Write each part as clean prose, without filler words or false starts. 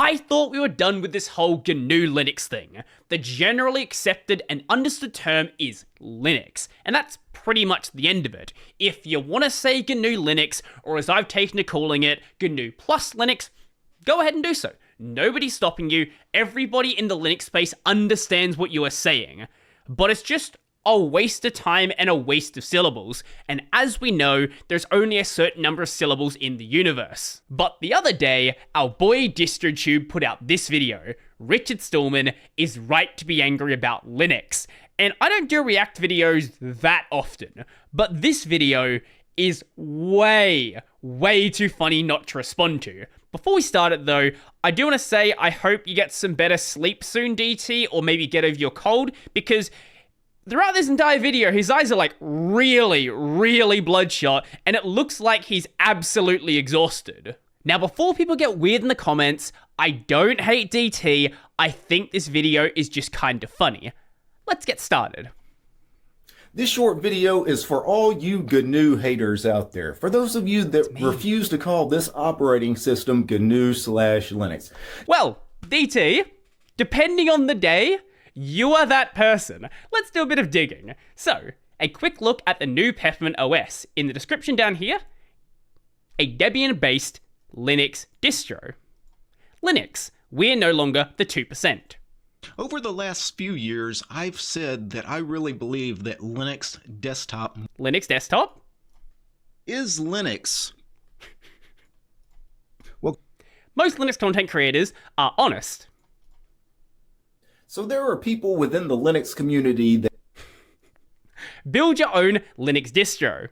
I thought we were done with this whole GNU Linux thing. The generally accepted and understood term is Linux, and that's pretty much the end of it. If you want to say GNU Linux, or as I've taken to calling it, GNU plus Linux, go ahead and do so. Nobody's stopping you. Everybody in the Linux space understands what you are saying. But it's just a waste of time and a waste of syllables, and as we know, there's only a certain number of syllables in the universe. But the other day, our boy DistroTube put out this video. Richard Stallman is right to be angry about Linux. And I don't do React videos that often, but this video is way too funny not to respond to. Before we start it though, I do want to say I hope you get some better sleep soon, DT, or maybe get over your cold, because throughout this entire video, his eyes are like really bloodshot, and it looks like he's absolutely exhausted. Now, before people get weird in the comments, I don't hate DT, I think this video is just kind of funny. Let's get started. This short video is for all you GNU haters out there. For those of you that refuse to call this operating system GNU/Linux. Well, DT, depending on the day, you are that person. Let's do a bit of digging. So, a quick look at the new Peppermint OS. In the description down here, a Debian-based Linux distro. Linux, we're no longer the 2%. Over the last few years, I've said that I really believe that Linux Desktop is Linux. Well, most Linux content creators are honest. So there are people within the Linux community that build your own Linux distro.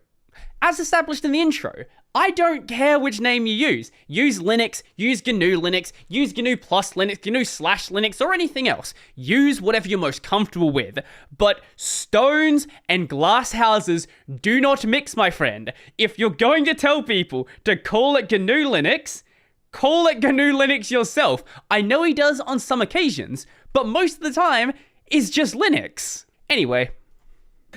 As established in the intro, I don't care which name you use. Use Linux, use GNU Linux, use GNU plus Linux, GNU/Linux, or anything else. Use whatever you're most comfortable with. But stones and glass houses do not mix, my friend. If you're going to tell people to call it GNU Linux, call it GNU Linux yourself. I know he does on some occasions, but most of the time, it's just Linux. Anyway.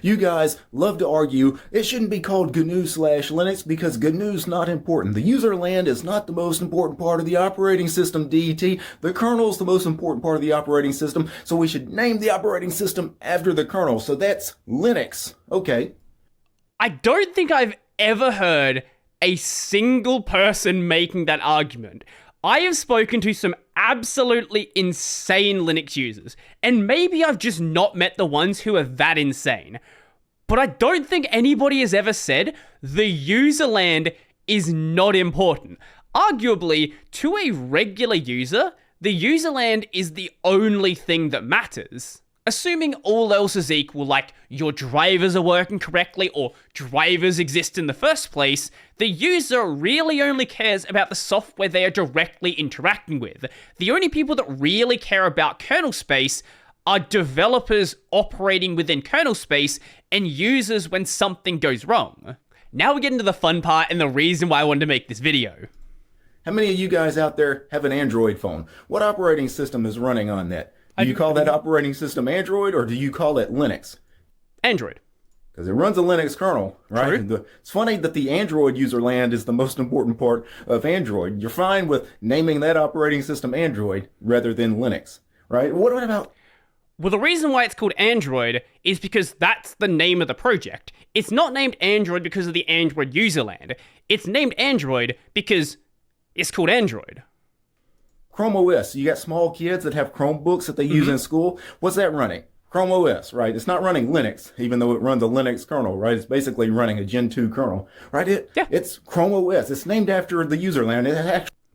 You guys love to argue it shouldn't be called GNU/Linux because GNU's not important. The user land is not the most important part of the operating system, DET. The kernel's the most important part of the operating system, so we should name the operating system after the kernel. So that's Linux. Okay. I don't think I've ever heard a single person making that argument. I have spoken to some absolutely insane Linux users, and maybe I've just not met the ones who are that insane. But I don't think anybody has ever said the user land is not important. Arguably, to a regular user, the user land is the only thing that matters. Assuming all else is equal, like your drivers are working correctly or drivers exist in the first place, the user really only cares about the software they are directly interacting with. The only people that really care about kernel space are developers operating within kernel space and users when something goes wrong. Now we get into the fun part and the reason why I wanted to make this video. How many of you guys out there have an Android phone? What operating system is running on that? Do you call that operating system Android or do you call it Linux? Android. Because it runs a Linux kernel, right? True. It's funny that the Android user land is the most important part of Android. You're fine with naming that operating system Android rather than Linux, right? What about... Well, the reason why it's called Android is because that's the name of the project. It's not named Android because of the Android user land. It's named Android because it's called Android. Chrome OS. You got small kids that have Chromebooks that they use in school. What's that running? Chrome OS, right? It's not running Linux, even though it runs a Linux kernel, right? It's basically running a Gen 2 kernel, right? It's Chrome OS. It's named after the user land.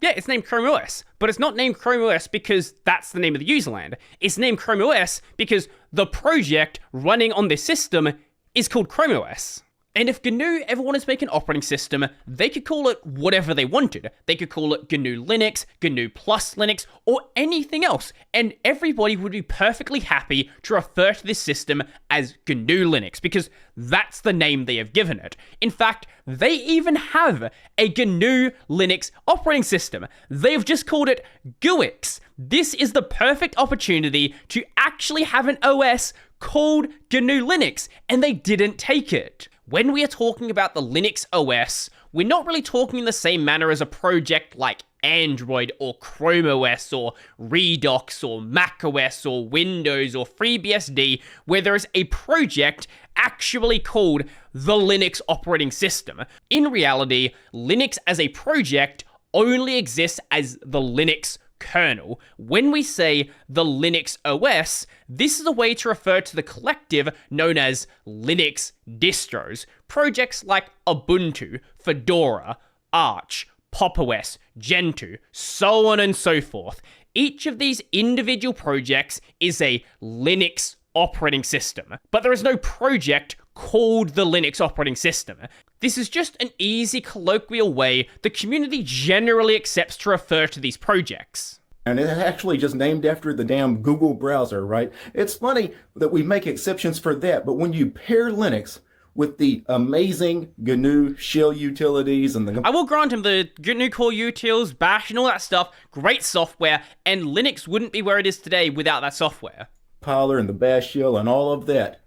Yeah, it's named Chrome OS, but it's not named Chrome OS because that's the name of the user land. It's named Chrome OS because the project running on this system is called Chrome OS. And if GNU ever wanted to make an operating system, they could call it whatever they wanted. They could call it GNU Linux, GNU plus Linux, or anything else. And everybody would be perfectly happy to refer to this system as GNU Linux, because that's the name they have given it. In fact, they even have a GNU Linux operating system. They've just called it GUIX. This is the perfect opportunity to actually have an OS called GNU Linux, and they didn't take it. When we are talking about the Linux OS, we're not really talking in the same manner as a project like Android or Chrome OS or Redux or Mac OS or Windows or FreeBSD, where there is a project actually called the Linux operating system. In reality, Linux as a project only exists as the Linux kernel. When we say the Linux OS, this is a way to refer to the collective known as Linux distros. Projects like Ubuntu, Fedora, Arch, Pop! OS, Gentoo, so on and so forth. Each of these individual projects is a Linux operating system, but there is no project called the Linux operating system. This is just an easy colloquial way the community generally accepts to refer to these projects. And it's actually just named after the damn Google browser, right? It's funny that we make exceptions for that, but when you pair Linux with the amazing GNU shell utilities and I will grant him the GNU core utils, Bash and all that stuff, great software, and Linux wouldn't be where it is today without that software. compiler and the bash shell and all of that,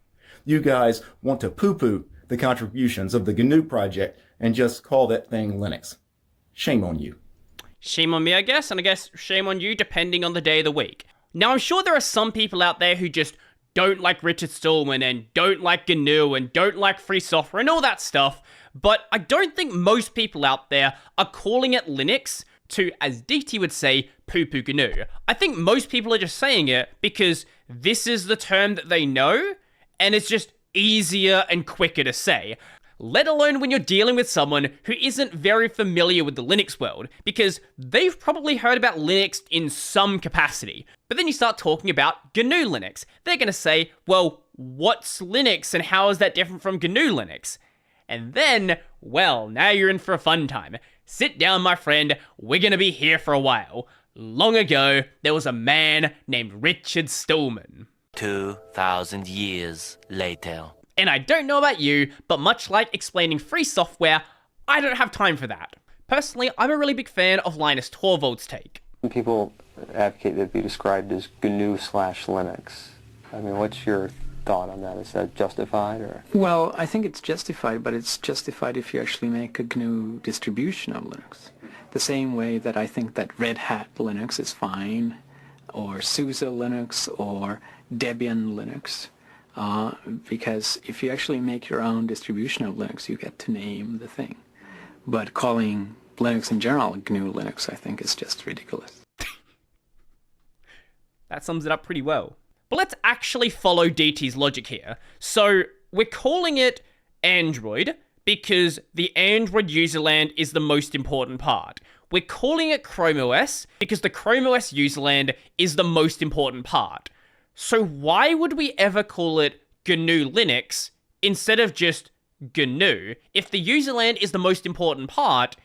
you guys want to poo-poo the contributions of the GNU project and just call that thing Linux. Shame on you. Shame on me, I guess, and I guess shame on you depending on the day of the week. Now, I'm sure there are some people out there who just don't like Richard Stallman and don't like GNU and don't like free software and all that stuff, but I don't think most people out there are calling it Linux to, as DT would say, poo-poo GNU. I think most people are just saying it because this is the term that they know, and it's just easier and quicker to say. Let alone when you're dealing with someone who isn't very familiar with the Linux world, because they've probably heard about Linux in some capacity. But then you start talking about GNU Linux. They're going to say, well, what's Linux and how is that different from GNU Linux? And then, well, now you're in for a fun time. Sit down, my friend, we're going to be here for a while. Long ago, there was a man named Richard Stallman. 2,000 years later. And I don't know about you, but much like explaining free software, I don't have time for that. Personally, I'm a really big fan of Linus Torvalds' take. People advocate that it be described as GNU/Linux. I mean, what's your thought on that? Is that justified, or? Well, I think it's justified, but it's justified if you actually make a GNU distribution of Linux. The same way that I think that Red Hat Linux is fine, or SUSE Linux, or Debian Linux. Because if you actually make your own distribution of Linux, you get to name the thing. But calling Linux in general GNU Linux, I think, is just ridiculous. That sums it up pretty well. But let's actually follow DT's logic here. So we're calling it Android because the Android userland is the most important part. We're calling it Chrome OS because the Chrome OS userland is the most important part. So why would we ever call it GNU Linux instead of just GNU? If the userland is the most important part,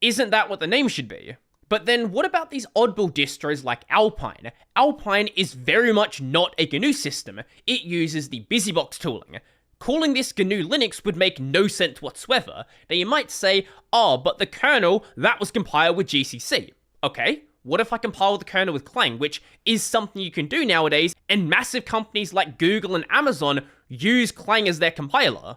isn't that what the name should be? But then what about these oddball distros like Alpine? Alpine is very much not a GNU system. It uses the BusyBox tooling. Calling this GNU Linux would make no sense whatsoever. Now you might say, oh, but the kernel, that was compiled with GCC. Okay. What if I compile the kernel with Clang, which is something you can do nowadays, and massive companies like Google and Amazon use Clang as their compiler?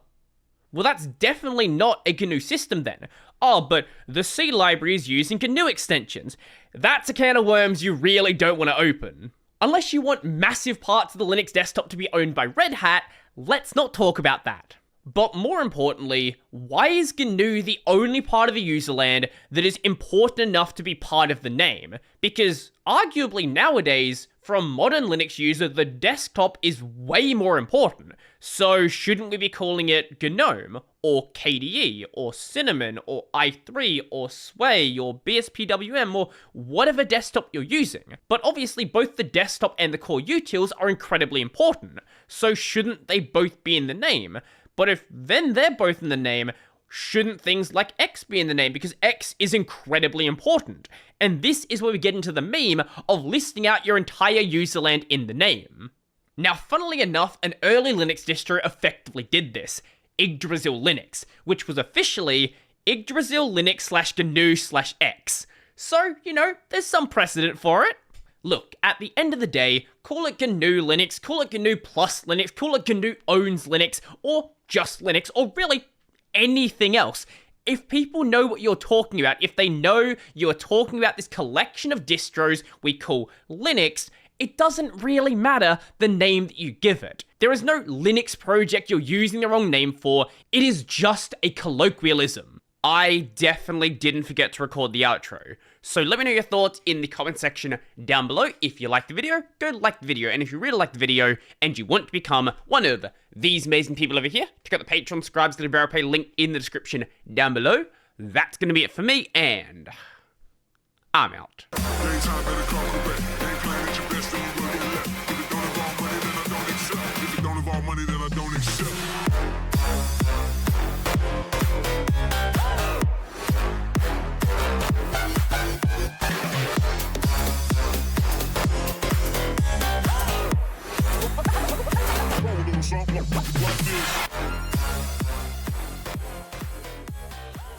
Well, that's definitely not a GNU system then. Oh, but the C library is using GNU extensions. That's a can of worms you really don't want to open. Unless you want massive parts of the Linux desktop to be owned by Red Hat, let's not talk about that. But more importantly, why is GNU the only part of the userland that is important enough to be part of the name? Because arguably nowadays, for a modern Linux user, the desktop is way more important. So shouldn't we be calling it GNOME, or KDE, or Cinnamon, or i3, or Sway, or BSPWM, or whatever desktop you're using? But obviously both the desktop and the core utils are incredibly important, so shouldn't they both be in the name? But if then they're both in the name, shouldn't things like X be in the name? Because X is incredibly important. And this is where we get into the meme of listing out your entire userland in the name. Now, funnily enough, an early Linux distro effectively did this, Yggdrasil Linux, which was officially Yggdrasil Linux /GNU/X. So, you know, there's some precedent for it. Look, at the end of the day, call it GNU Linux, call it GNU Plus Linux, call it GNU Owns Linux, or just Linux, or really anything else. If people know what you're talking about, if they know you're talking about this collection of distros we call Linux, it doesn't really matter the name that you give it. There is no Linux project you're using the wrong name for. It is just a colloquialism. I definitely didn't forget to record the outro. So let me know your thoughts in the comment section down below. If you liked the video, go like the video. And if you really like the video and you want to become one of these amazing people over here, check out the Patreon, subscribe to the VeriPay link in the description down below. That's going to be it for me, and I'm out. Daytime better call the vet.